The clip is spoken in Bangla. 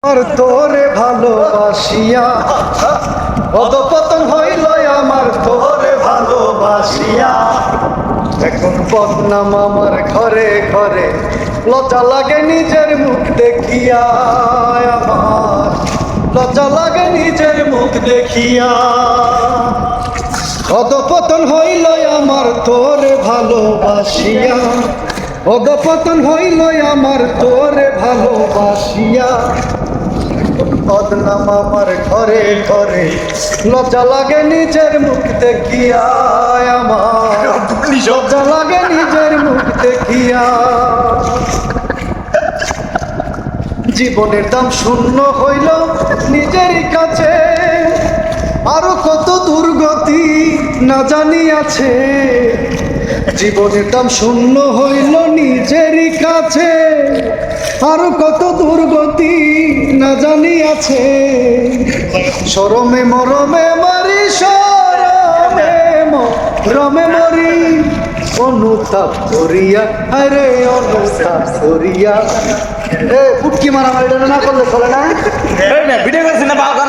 আর তোরে ভালোবাসিয়া অধপতন হইল আমার তোরে ভালোবাসিয়া। এখন বদনাম আমার ঘরে ঘরে, লজ্জা লাগে নিজের মুখ দেখিয়া। আমার লজ্জা লাগে নিজের মুখ দেখিয়া। অধপতন হইল আমার তোরে ভালোবাসিয়া, অধপতন হইল আমার তোরে ভালোবাসিয়া। বদনাম আমার ঘরে ঘরে, লজ্জা লাগে নিজের মুখ দেখিয়া। আমার লজ্জা লাগে নিজের মুখ দেখিয়া। জীবনের দাম শূন্য হইল নিজেরই কাছে, আরো কত দুর্গতি না জানি আছে। জীবনের দাম শূন্য হইল নিজেরই কাছে, আরো কত দুর্গতি না জানি আছে। শরমে মরমে মারি, শরমে মরমে মরি, অনুতাপ করিয়া, আরে অনুতাপ করিয়া। এ ফুটকি মারামারি না করলে চলে না। ভিডিও করছি না বাবা